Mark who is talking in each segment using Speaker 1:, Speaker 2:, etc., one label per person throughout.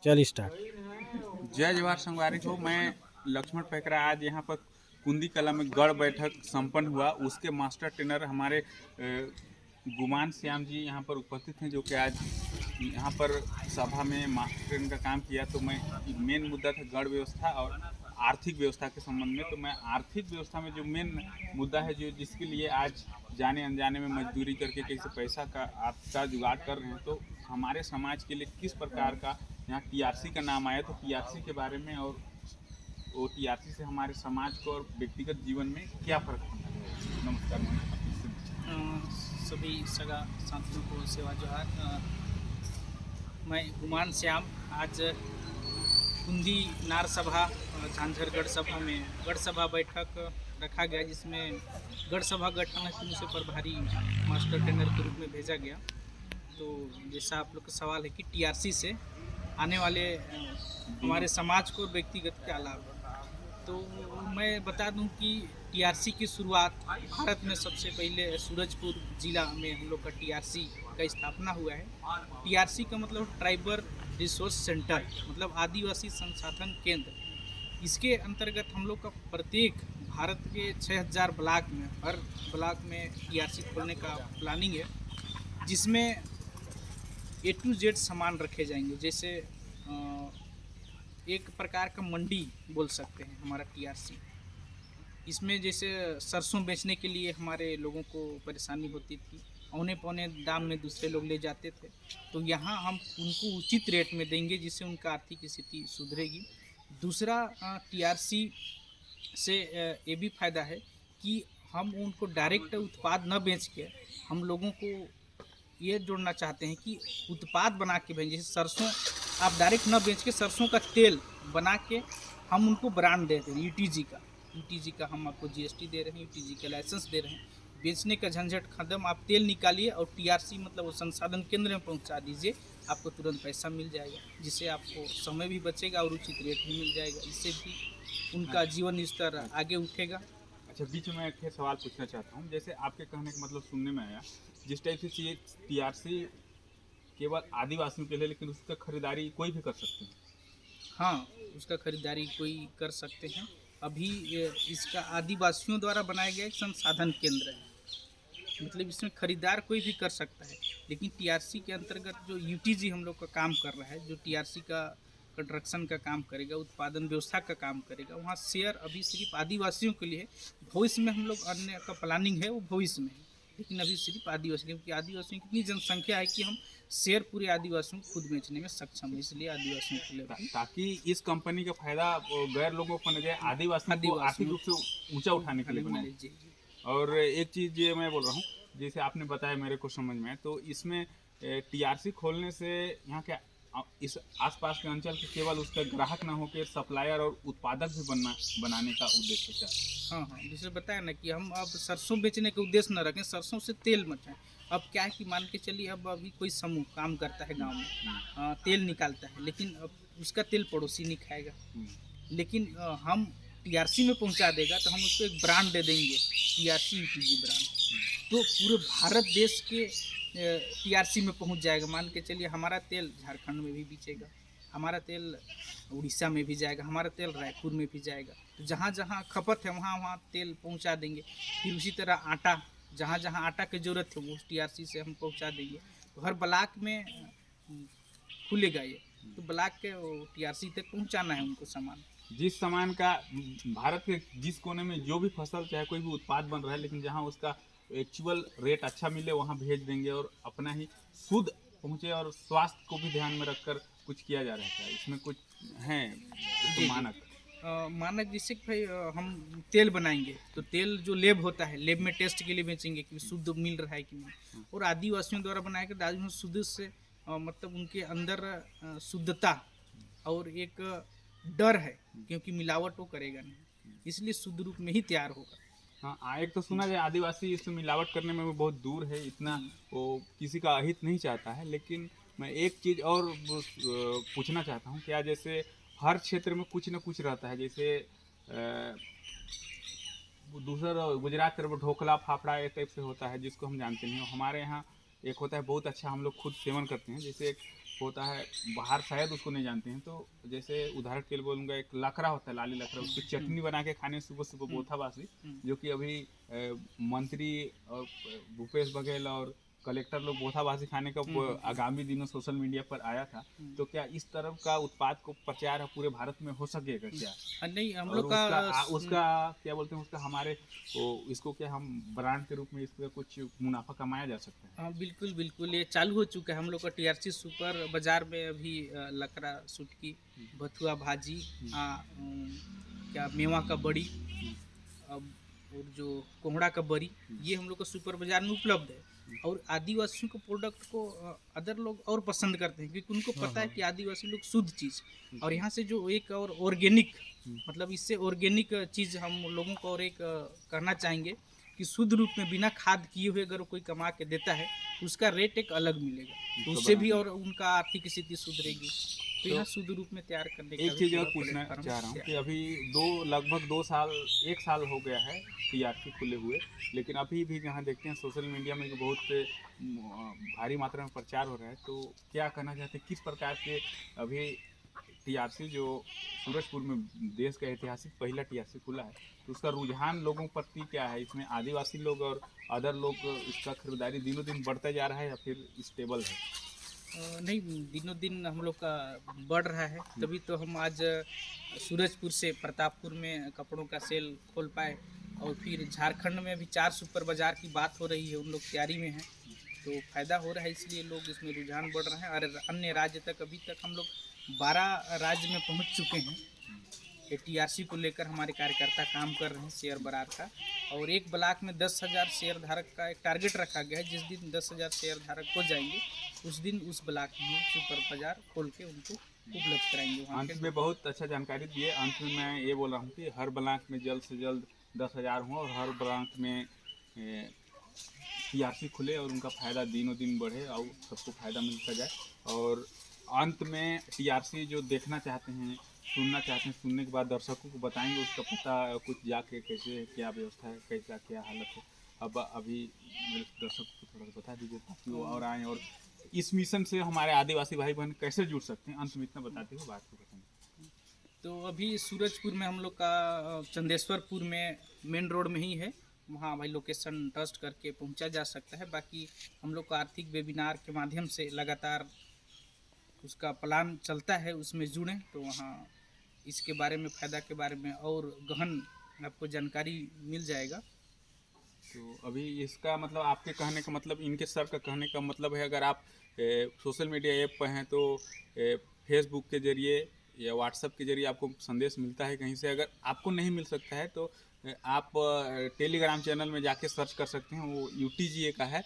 Speaker 1: चल स्टार्ट।
Speaker 2: जय जवाहर संगवारी हो। मैं लक्ष्मण पैकरा। आज यहाँ पर कुंदी कला में गढ़ बैठक संपन्न हुआ। उसके मास्टर ट्रेनर हमारे गुमान श्याम जी यहाँ पर उपस्थित हैं, जो कि आज यहाँ पर सभा में मास्टर ट्रेनर का काम किया। तो मैं मेन मुद्दा था गढ़ व्यवस्था और आर्थिक व्यवस्था के संबंध में। तो मैं आर्थिक व्यवस्था में जो मेन मुद्दा है, जो जिसके लिए आज जाने अनजाने में मजदूरी करके कैसे पैसा का आपका जुगाड़ कर रहे हैं, तो हमारे समाज के लिए किस प्रकार का यहाँ टीआरसी का नाम आया, तो टीआरसी के बारे में और वो टीआरसी से हमारे समाज को और व्यक्तिगत जीवन में क्या फर्क पड़ता है। नमस्कार।
Speaker 3: सभी सगा साथियों को सेवा जोहार। मैं गुमान श्याम। आज कुंदी नार सभा झांझर गढ़ सभा में गढ़ सभा बैठक रखा गया, जिसमें गढ़ सभा गठन हेतु मुझे प्रभारी मास्टर ट्रेनर के रूप में भेजा गया। तो जैसा आप लोग का सवाल है कि टीआरसी से आने वाले हमारे समाज को व्यक्तिगत क्या लाभ है, तो मैं बता दूं कि टीआरसी की शुरुआत भारत में सबसे पहले सूरजपुर ज़िला में हम लोग का टीआरसी का स्थापना हुआ है। टीआरसी का मतलब ट्राइबल रिसोर्स सेंटर, मतलब आदिवासी संसाधन केंद्र। इसके अंतर्गत हम लोग का प्रत्येक भारत के 6000 ब्लॉक में, हर ब्लॉक में टीआरसी खोलने का प्लानिंग है, जिसमें A to Z सामान रखे जाएंगे। जैसे एक प्रकार का मंडी बोल सकते हैं हमारा टीआरसी। इसमें जैसे सरसों बेचने के लिए हमारे लोगों को परेशानी होती थी, औने पौने दाम में दूसरे लोग ले जाते थे, तो यहाँ हम उनको उचित रेट में देंगे, जिससे उनका आर्थिक स्थिति सुधरेगी। दूसरा, टीआरसी से ये भी फ़ायदा है कि हम उनको डायरेक्ट उत्पाद न बेच के हम लोगों को ये जोड़ना चाहते हैं कि उत्पाद बना के भेजें। जैसे सरसों आप डायरेक्ट न बेच के सरसों का तेल बना के हम उनको ब्रांड देते हैं। यूटीजी का हम आपको जीएसटी दे रहे हैं, यूटीजी का लाइसेंस दे रहे हैं। बेचने का झंझट खत्म, आप तेल निकालिए और टीआरसी मतलब वो संसाधन केंद्र में पहुंचा दीजिए, आपको तुरंत पैसा मिल जाएगा, जिससे आपको समय भी बचेगा और उचित रेट भी मिल जाएगा। इससे भी उनका जीवन स्तर आगे उठेगा।
Speaker 2: अच्छा, बीच में एक सवाल पूछना चाहता हूँ। जैसे आपके कहने का मतलब सुनने में आया, जिस टाइप से ये टीआरसी केवल आदिवासियों के लिए, लेकिन उसका खरीदारी कोई भी कर सकते हैं।
Speaker 3: हाँ, उसका खरीदारी कोई कर सकते हैं। अभी इसका आदिवासियों द्वारा बनाया गया एक संसाधन केंद्र है, मतलब इसमें खरीदार कोई भी कर सकता है। लेकिन टीआरसी के अंतर्गत जो यूटीजी हम लोग का काम कर रहा है, जो टीआरसी का कंस्ट्रक्शन का काम करेगा, उत्पादन व्यवस्था का काम करेगा, वहाँ शेयर अभी सिर्फ आदिवासियों के लिए है। भविष्य में हम लोग अन्य का प्लानिंग है, वो भविष्य में है, लेकिन अभी सिर्फ आदिवासी, क्योंकि आदिवासियों की इतनी जनसंख्या है कि हम शेयर पूरे आदिवासियों को खुद बेचने में सक्षम है, इसलिए आदिवासियों के लिए,
Speaker 2: ताकि इस कंपनी का फायदा गैर लोगों को न जाए, आदिवासियों को आर्थिक रूप से ऊंचा उठाने के लिए बनाए।
Speaker 3: जी।
Speaker 2: और एक चीज़ ये मैं बोल रहा हूँ, जैसे आपने बताया मेरे को समझ में, तो इसमें टीआरसी खोलने से यहाँ के इस आसपास के अंचल के केवल उसका ग्राहक ना होकर सप्लायर और उत्पादक भी बनाने का उद्देश्य क्या है?
Speaker 3: हाँ, जैसे बताया ना कि हम अब सरसों बेचने के उद्देश्य न रखें, सरसों से तेल मचाएं। अब क्या है कि मान के चलिए, अब अभी कोई समूह काम करता है गांव में, तेल निकालता है, लेकिन अब उसका तेल पड़ोसी नहीं खाएगा, लेकिन हम टीआरसी में पहुंचा देगा तो हम उसको एक ब्रांड दे देंगे, टीआरसी यूटीजी ब्रांड। तो पूरे भारत देश के टीआरसी में पहुंच जाएगा। मान के चलिए हमारा तेल झारखंड में भी बेचेगा, हमारा तेल उड़ीसा में भी जाएगा, हमारा तेल रायपुर में भी जाएगा। तो जहाँ जहाँ खपत है वहाँ वहाँ तेल पहुँचा देंगे। फिर उसी तरह आटा, जहाँ जहाँ आटा की ज़रूरत है वो उस टीआरसी से हम पहुँचा देंगे। तो हर ब्लॉक में खुलेगा ये, तो ब्लॉक के टीआरसी तक पहुँचाना है उनको सामान।
Speaker 2: जिस सामान का भारत के जिस कोने में जो भी फसल चाहे कोई भी उत्पाद बन रहा है, लेकिन जहाँ उसका एक्चुअल रेट अच्छा मिले वहाँ भेज देंगे और अपना ही शुद्ध पहुँचे, और स्वास्थ्य को भी ध्यान में रखकर कुछ किया जा रहा है। इसमें कुछ है तो मानक
Speaker 3: मानक जैसे कि भाई हम तेल बनाएंगे तो तेल जो लेब होता है, लेब में टेस्ट के लिए बेचेंगे कि शुद्ध मिल रहा है कि नहीं। और आदिवासियों द्वारा बनाया गया आदिवासी शुद्ध से मतलब उनके अंदर शुद्धता और एक डर है, क्योंकि मिलावट वो करेगा नहीं, इसलिए शुद्ध रूप में ही तैयार होगा।
Speaker 2: हाँ, एक तो सुना जाए आदिवासी इसमें मिलावट करने में भी बहुत दूर है, इतना वो किसी का अहित नहीं चाहता है। लेकिन मैं एक चीज़ और पूछना चाहता हूँ, क्या जैसे हर क्षेत्र में कुछ न कुछ रहता है, जैसे दूसरा गुजरात तरफ ढोकला फाफड़ा एक टाइप से होता है जिसको हम जानते नहीं। हमारे यहाँ एक होता है बहुत अच्छा, हम लोग खुद सेवन करते हैं, जैसे एक होता है, बाहर शायद उसको नहीं जानते हैं, तो जैसे उदाहरण के लिए बोलूँगा, एक लकड़ा होता है, लाली लकड़ा, उसकी चटनी बना के खाने सुबह सुबह बोथाबासी, जो कि अभी मंत्री और भूपेश बघेल और कलेक्टर लोग बोथाबासी खाने का आगामी दिनों सोशल मीडिया पर आया था। तो क्या इस तरह का उत्पाद को प्रचार पूरे भारत में हो सकेगा क्या?
Speaker 3: नहीं, हम
Speaker 2: और
Speaker 3: लोग का
Speaker 2: उसका क्या बोलते हैं, उसका हमारे इसको क्या हम ब्रांड के रूप में इसका कुछ मुनाफा कमाया जा सकता है?
Speaker 3: हाँ, बिल्कुल बिल्कुल, ये चालू हो चुका है। हम लोग का टीआरसी सुपर बाजार में अभी लकड़ा सुटकी, बथुआ भाजी, क्या मेवा का बड़ी, अब और जो कोहड़ा का बरी, ये हम लोग का सुपर बाजार में उपलब्ध है। और आदिवासियों के प्रोडक्ट को अदर लोग और पसंद करते हैं, क्योंकि उनको पता है कि आदिवासी लोग शुद्ध चीज़, और यहाँ से जो एक और ऑर्गेनिक, मतलब इससे ऑर्गेनिक चीज़ हम लोगों को और एक करना चाहेंगे कि शुद्ध रूप में बिना खाद किए हुए अगर कोई कमा के देता है तो उसका रेट एक अलग मिलेगा, तो उससे भी और उनका आर्थिक स्थिति सुधरेगी। तो यहाँ शुद्ध रूप में तैयार करने
Speaker 2: एक चीज़ और पूछना चाह रहा हूँ कि अभी लगभग 2 साल 1 साल हो गया है टीआरसी खुले हुए, लेकिन अभी भी जहाँ देखते हैं सोशल मीडिया में जो बहुत भारी मात्रा में प्रचार हो रहा है, तो क्या कहना चाहते हैं, किस प्रकार के अभी टीआरसी जो सूरजपुर में देश का ऐतिहासिक पहला टीआरसी खुला है, तो उसका रुझान लोगों प्रति क्या है? इसमें आदिवासी लोग और अदर लोग इसका खरीदारी दिनों दिन बढ़ता जा रहा है या फिर स्टेबल है?
Speaker 3: नहीं, दिनों दिन हम लोग का बढ़ रहा है, तभी तो हम आज सूरजपुर से प्रतापपुर में कपड़ों का सेल खोल पाए, और फिर झारखंड में भी 4 सुपर बाज़ार की बात हो रही है, उन लोग तैयारी में हैं, तो फ़ायदा हो रहा है, इसलिए लोग इसमें रुझान बढ़ रहा है। और अन्य राज्य तक, अभी तक हम लोग 12 राज्य में पहुंच चुके हैं। टीआरसी को लेकर हमारे कार्यकर्ता काम कर रहे हैं शेयर बाजार का, और एक ब्लॉक में 10,000 शेयर धारक का एक टारगेट रखा गया है। जिस दिन 10,000 शेयर धारक हो जाएंगे, उस दिन उस ब्लॉक में सुपर बाजार खोल के उनको उपलब्ध कराएंगे।
Speaker 2: अंत में बहुत अच्छा जानकारी दिए। अंत में मैं ये बोल रहा हूँ कि हर ब्लॉक में जल्द से जल्द 10,000 हों और हर ब्लॉक में टीआरसी खुले और उनका फ़ायदा दिनों दिन बढ़े और सबको फ़ायदा मिलता जाए। और अंत में टीआरसी जो देखना चाहते हैं, सुनना चाहते हैं, सुनने के बाद दर्शकों को बताएंगे उसका पता कुछ जाके कैसे क्या व्यवस्था है, कैसा क्या हालत है। अब अभी मेरे दर्शकों को थोड़ा सा बता दीजिए ताकि वो और आएँ और इस मिशन से हमारे आदिवासी भाई बहन कैसे जुड़ सकते हैं। अंत में इतना बताते हुए बात को बताएंगे।
Speaker 3: तो अभी सूरजपुर में हम लोग का चंदेश्वरपुर में मेन रोड में ही है, वहाँ भाई लोकेशन ट्रस्ट करके पहुँचा जा सकता है। बाकी हम लोग का आर्थिक वेबिनार के माध्यम से लगातार उसका प्लान चलता है, उसमें जुड़ें तो वहाँ इसके बारे में, फ़ायदा के बारे में और गहन आपको जानकारी मिल जाएगा।
Speaker 2: तो अभी इसका मतलब आपके कहने का मतलब, इनके सर का कहने का मतलब है, अगर आप सोशल मीडिया ऐप पर हैं तो फेसबुक के ज़रिए या व्हाट्सएप के ज़रिए आपको संदेश मिलता है कहीं से। अगर आपको नहीं मिल सकता है तो आप टेलीग्राम चैनल में जाके सर्च कर सकते हैं, वो UTGA का है,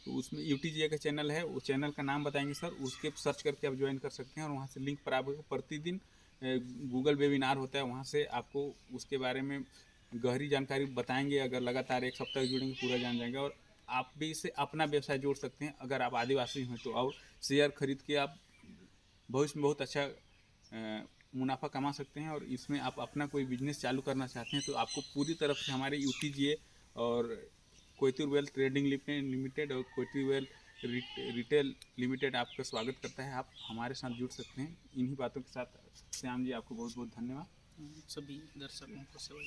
Speaker 2: तो उसमें UTGA का चैनल है, वो चैनल का नाम बताएंगे सर, उसके सर्च करके आप ज्वाइन कर सकते हैं। और वहाँ से लिंक पर आपको प्रतिदिन गूगल वेबिनार होता है, वहाँ से आपको उसके बारे में गहरी जानकारी बताएंगे। अगर लगातार 1 सप्ताह जुड़ेंगे पूरा जान जाएंगे और आप भी इससे अपना व्यवसाय जोड़ सकते हैं। अगर आप आदिवासी हैं तो और शेयर खरीद के आप भविष्य में बहुत अच्छा मुनाफा कमा सकते हैं। और इसमें आप अपना कोई बिजनेस चालू करना चाहते हैं तो आपको पूरी तरफ से हमारे UTGA और कोयतुर वेल्थ ट्रेडिंग लिमिटेड और कोयतुर वेल्थ रिटेल लिमिटेड आपका स्वागत करता है। आप हमारे साथ जुड़ सकते हैं। इन्हीं बातों के साथ श्याम जी, आपको बहुत बहुत धन्यवाद।
Speaker 3: सभी दर्शकों को सेवा।